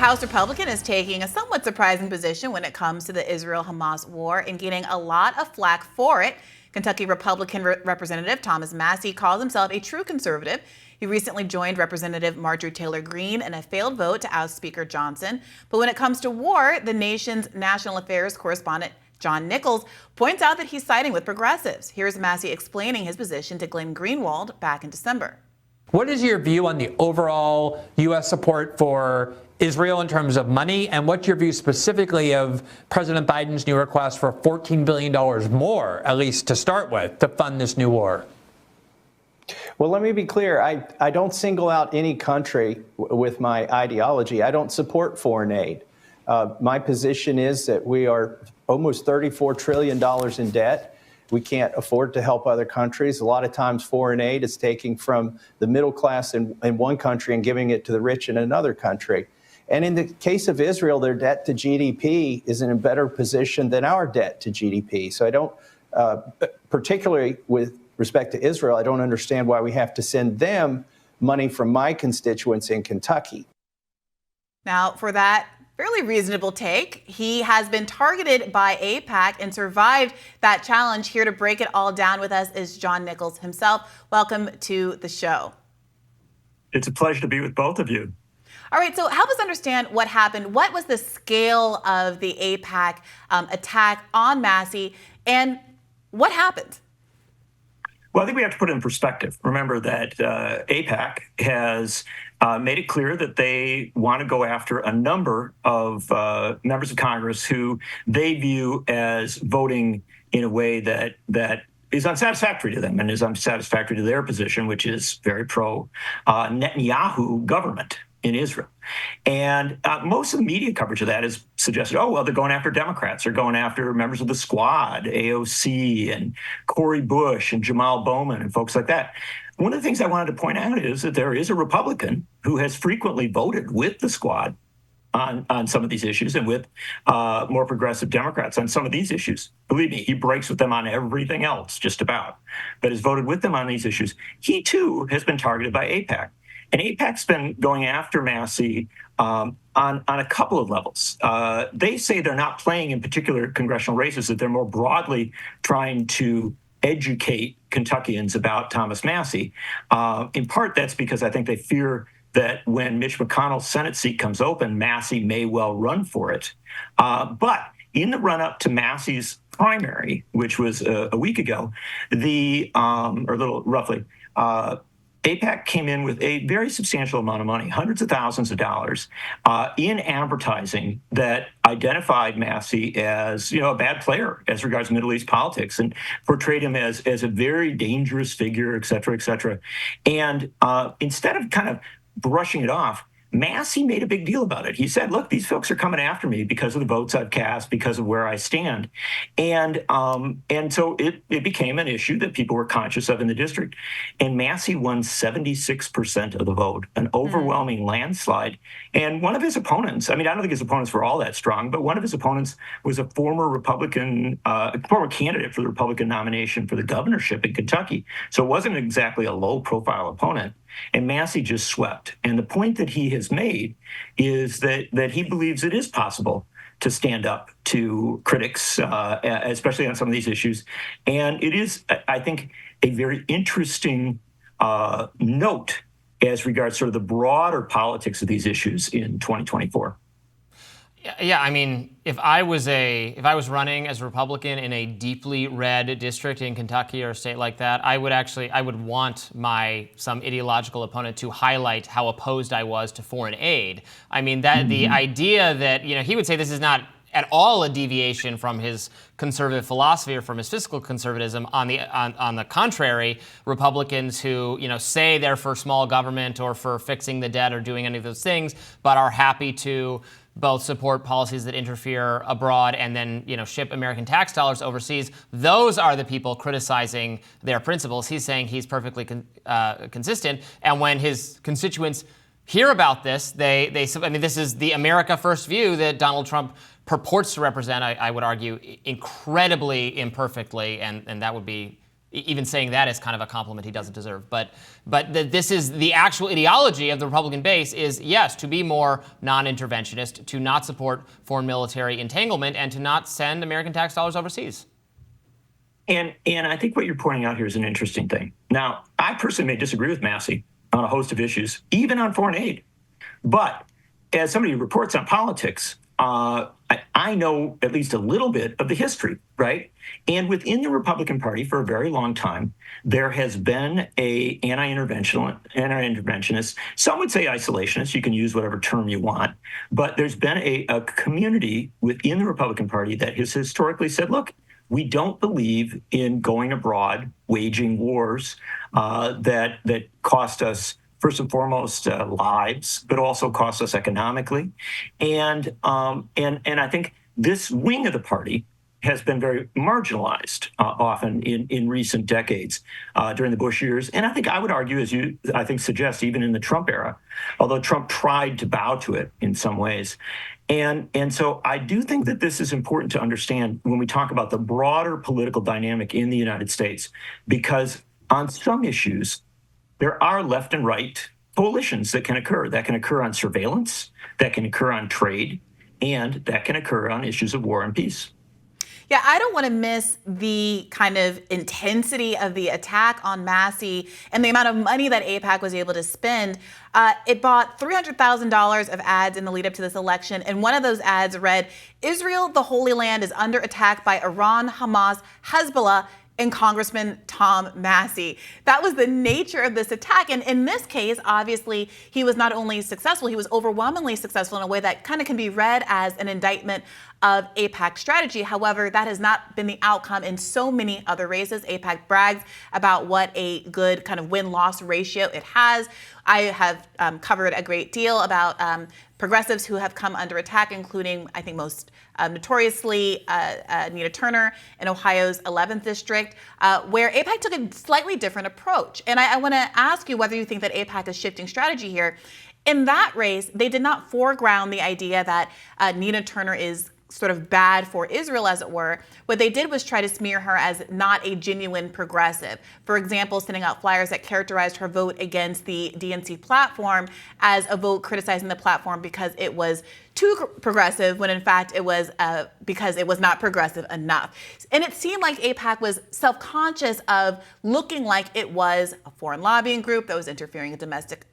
House Republican is taking a somewhat surprising position when it comes to the Israel-Hamas war and getting a lot of flack for it. Kentucky Republican Representative Thomas Massie calls himself a true conservative. He recently joined Representative Marjorie Taylor Greene in a failed vote to oust Speaker Johnson. But when it comes to war, the nation's national affairs correspondent John Nichols points out that he's siding with progressives. Here's Massie explaining his position to Glenn Greenwald back in December. What is your view on the overall U.S. support for Israel in terms of money, and what's your view specifically of President Biden's new request for $14 billion more, at least to start with, to fund this new war? Well, let me be clear. I don't single out any country with my ideology. I don't support foreign aid. My position is that we are almost $34 trillion in debt. We can't afford to help other countries. A lot of times foreign aid is taking from the middle class in one country and giving it to the rich in another country. And in the case of Israel, their debt to GDP is in a better position than our debt to GDP. So I don't, particularly with respect to Israel, I don't understand why we have to send them money from my constituents in Kentucky. Now, for that fairly reasonable take, he has been targeted by AIPAC and survived that challenge. Here to break it all down with us is John Nichols himself. Welcome to the show. It's a pleasure to be with both of you. All right, so help us understand what happened. What was the scale of the AIPAC attack on Massie, and what happened? Well, I think we have to put it in perspective. Remember that AIPAC has made it clear that they want to go after a number of members of Congress who they view as voting in a way that is unsatisfactory to them and is unsatisfactory to their position, which is very pro Netanyahu government in Israel. And most of the media coverage of that has suggested, oh, well, they're going after Democrats. They're going after members of the Squad, AOC, and Cori Bush, and Jamal Bowman, and folks like that. One of the things I wanted to point out is that there is a Republican who has frequently voted with the Squad on some of these issues and with more progressive Democrats on some of these issues. Believe me, he breaks with them on everything else, just about, but has voted with them on these issues. He, too, has been targeted by AIPAC. And AIPAC's been going after Massie on a couple of levels. They say they're not playing in particular congressional races, that they're more broadly trying to educate Kentuckians about Thomas Massie. In part, that's because I think they fear that when Mitch McConnell's Senate seat comes open, Massie may well run for it. But in the run-up to Massie's primary, which was a week ago, or a little roughly, AIPAC came in with a very substantial amount of money, hundreds of thousands of dollars, in advertising that identified Massie as, a bad player as regards Middle East politics and portrayed him as a very dangerous figure, et cetera, et cetera. And instead of kind of brushing it off, Massie made a big deal about it. He said, look, these folks are coming after me because of the votes I've cast, because of where I stand. And so it became an issue that people were conscious of in the district. And Massie won 76% of the vote, an overwhelming landslide. And one of his opponents, I don't think his opponents were all that strong, but one of his opponents was a former Republican, former candidate for the Republican nomination for the governorship in Kentucky. So it wasn't exactly a low-profile opponent. And Massie just swept. And the point that he has made is that he believes it is possible to stand up to critics, especially on some of these issues. And it is, I think, a very interesting note as regards sort of the broader politics of these issues in 2024. Yeah, if I was running as a Republican in a deeply red district in Kentucky or a state like that, I would want some ideological opponent to highlight how opposed I was to foreign aid. The idea that, he would say this is not at all a deviation from his conservative philosophy or from his fiscal conservatism. On the contrary, Republicans who, say they're for small government or for fixing the debt or doing any of those things, but are happy to both support policies that interfere abroad and then, ship American tax dollars overseas. Those are the people criticizing their principles. He's saying he's perfectly consistent. And when his constituents hear about this, this is the America First view that Donald Trump purports to represent, I would argue, incredibly imperfectly, and that would be even saying that is kind of a compliment he doesn't deserve. But this is the actual ideology of the Republican base is, yes, to be more non-interventionist, to not support foreign military entanglement, and to not send American tax dollars overseas. And I think what you're pointing out here is an interesting thing. Now, I personally may disagree with Massie on a host of issues, even on foreign aid. But as somebody who reports on politics, I know at least a little bit of the history, right? And within the Republican Party for a very long time, there has been a anti-interventionist, some would say isolationist, you can use whatever term you want, but there's been a community within the Republican Party that has historically said, look, we don't believe in going abroad, waging wars that cost us, first and foremost, lives, but also cost us economically. And I think this wing of the party has been very marginalized often in recent decades during the Bush years. And I think I would argue, as you, I think, suggest, even in the Trump era, although Trump tried to bow to it in some ways. And so I do think that this is important to understand when we talk about the broader political dynamic in the United States, because on some issues, there are left and right coalitions that can occur. That can occur on surveillance, that can occur on trade, and that can occur on issues of war and peace. Yeah, I don't want to miss the kind of intensity of the attack on Massie and the amount of money that AIPAC was able to spend. It bought $300,000 of ads in the lead up to this election, and one of those ads read, "Israel, the Holy Land, is under attack by Iran, Hamas, Hezbollah, and Congressman Tom Massie." That was the nature of this attack. And in this case, obviously, he was not only successful, he was overwhelmingly successful in a way that kind of can be read as an indictment of AIPAC strategy. However, that has not been the outcome in so many other races. AIPAC brags about what a good kind of win-loss ratio it has. I have covered a great deal about progressives who have come under attack, including, I think, most notoriously Nina Turner in Ohio's 11th district, where AIPAC took a slightly different approach. And I want to ask you whether you think that AIPAC is shifting strategy here. In that race, they did not foreground the idea that Nina Turner is sort of bad for Israel, as it were. What they did was try to smear her as not a genuine progressive. For example, sending out flyers that characterized her vote against the DNC platform as a vote criticizing the platform because it was too progressive, when in fact it was because it was not progressive enough. And it seemed like AIPAC was self-conscious of looking like it was a foreign lobbying group that was interfering in domestic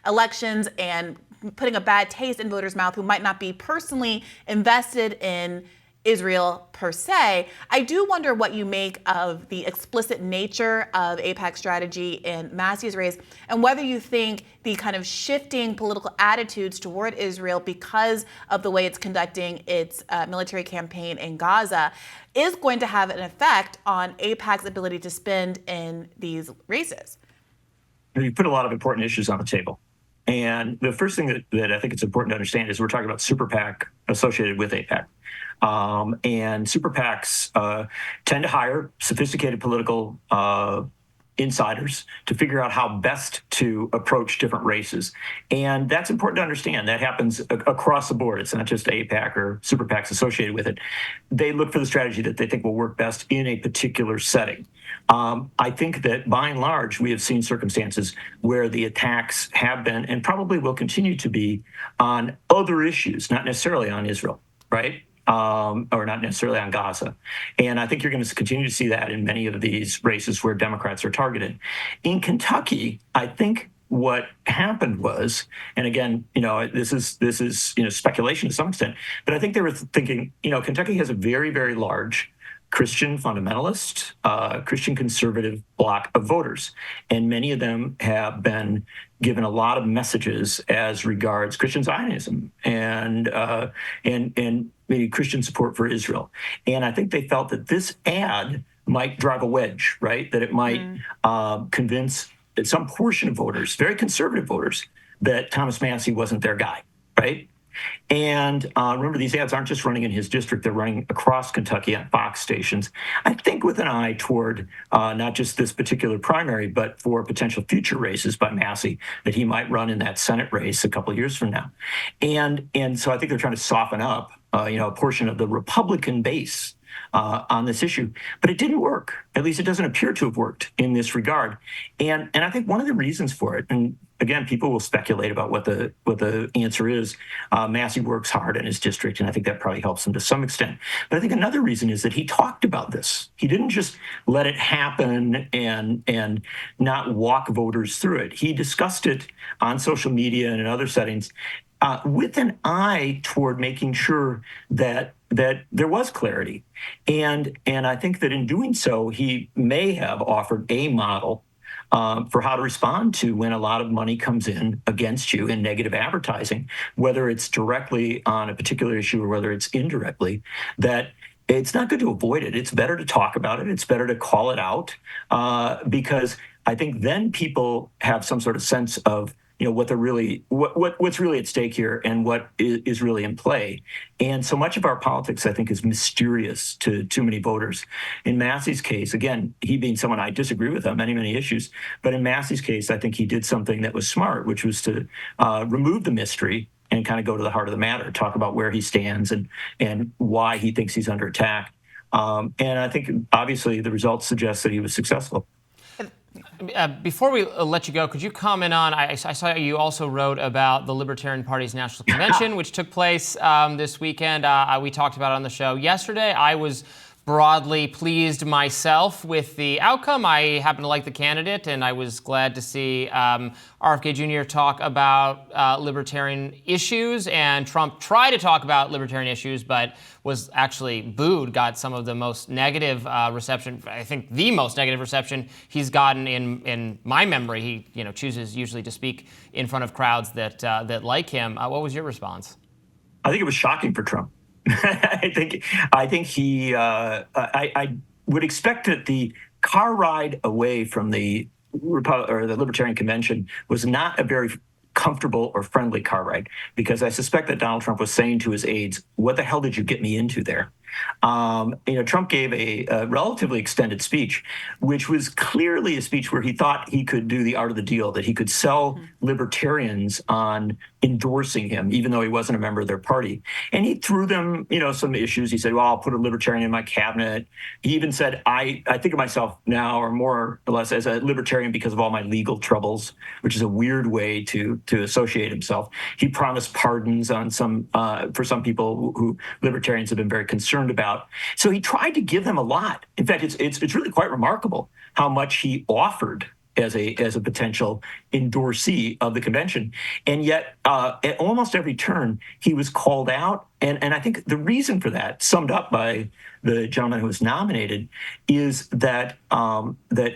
elections and putting a bad taste in voters' mouth who might not be personally invested in Israel per se. I do wonder what you make of the explicit nature of AIPAC's strategy in Massie's race, and whether you think the kind of shifting political attitudes toward Israel because of the way it's conducting its military campaign in Gaza is going to have an effect on AIPAC's ability to spend in these races. You put a lot of important issues on the table. And the first thing that I think it's important to understand is we're talking about super PAC associated with AIPAC. And super PACs tend to hire sophisticated political insiders to figure out how best to approach different races. And that's important to understand. That happens across the board. It's not just AIPAC or super PACs associated with it. They look for the strategy that they think will work best in a particular setting. I think that by and large, we have seen circumstances where the attacks have been and probably will continue to be on other issues, not necessarily on Israel, right? Or not necessarily on Gaza. And I think you're going to continue to see that in many of these races where Democrats are targeted. In Kentucky, I think what happened was, and again, this is speculation to some extent, but I think they were thinking, Kentucky has a very, very large Christian fundamentalist, Christian conservative bloc of voters. And many of them have been given a lot of messages as regards Christian Zionism and maybe Christian support for Israel. And I think they felt that this ad might drive a wedge, right? That it might convince some portion of voters, very conservative voters, that Thomas Massie wasn't their guy, right? And remember, these ads aren't just running in his district, they're running across Kentucky on Fox stations, I think with an eye toward not just this particular primary, but for potential future races by Massie that he might run in that Senate race a couple of years from now. And so I think they're trying to soften up a portion of the Republican base on this issue. But it didn't work. At least it doesn't appear to have worked in this regard. And I think one of the reasons for it, and again, people will speculate about what the answer is. Massie works hard in his district, and I think that probably helps him to some extent. But I think another reason is that he talked about this. He didn't just let it happen and not walk voters through it. He discussed it on social media and in other settings with an eye toward making sure that there was clarity. And I think that in doing so, he may have offered a model for how to respond to when a lot of money comes in against you in negative advertising, whether it's directly on a particular issue or whether it's indirectly, that it's not good to avoid it. It's better to talk about it. It's better to call it out because I think then people have some sort of sense of what they're really, what's really at stake here and what is really in play. And so much of our politics, I think, is mysterious to too many voters. In Massie's case, again, he being someone I disagree with on many, many issues, but in Massie's case, I think he did something that was smart, which was to remove the mystery and kind of go to the heart of the matter, talk about where he stands and why he thinks he's under attack. And I think, obviously, the results suggest that he was successful. Before we let you go, could you comment on, I saw you also wrote about the Libertarian Party's National Convention, which took place this weekend. We talked about it on the show yesterday. I was broadly pleased myself with the outcome. I happen to like the candidate, and I was glad to see RFK Jr. talk about libertarian issues, and Trump try to talk about libertarian issues, but was actually booed, got some of the most negative reception, I think the most negative reception he's gotten in my memory. He chooses usually to speak in front of crowds that like him. What was your response? I think it was shocking for Trump. I think he. I would expect that the car ride away from the Libertarian Convention was not a very comfortable or friendly car ride, because I suspect that Donald Trump was saying to his aides, "What the hell did you get me into there?" Trump gave a relatively extended speech, which was clearly a speech where he thought he could do the art of the deal, that he could sell libertarians on endorsing him, even though he wasn't a member of their party. And he threw them, some issues. He said, well, I'll put a libertarian in my cabinet. He even said, I think of myself now, or more or less, as a libertarian because of all my legal troubles, which is a weird way to associate himself. He promised pardons on for some people who libertarians have been very concerned about. So he tried to give them a lot. In fact, it's really quite remarkable how much he offered as a potential endorsee of the convention. And yet, at almost every turn, he was called out. And I think the reason for that, summed up by the gentleman who was nominated, is that that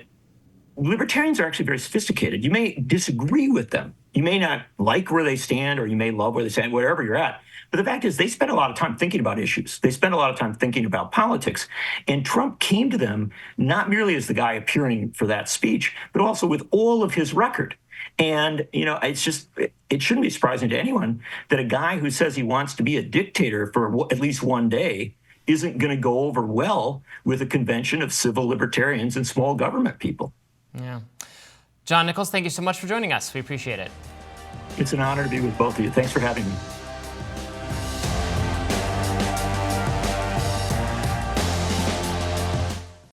libertarians are actually very sophisticated. You may disagree with them. You may not like where they stand, or you may love where they stand, wherever you're at. But the fact is, they spend a lot of time thinking about issues. They spend a lot of time thinking about politics. And Trump came to them not merely as the guy appearing for that speech, but also with all of his record. And, it shouldn't be surprising to anyone that a guy who says he wants to be a dictator for at least one day isn't going to go over well with a convention of civil libertarians and small government people. Yeah. John Nichols, thank you so much for joining us. We appreciate it. It's an honor to be with both of you. Thanks for having me.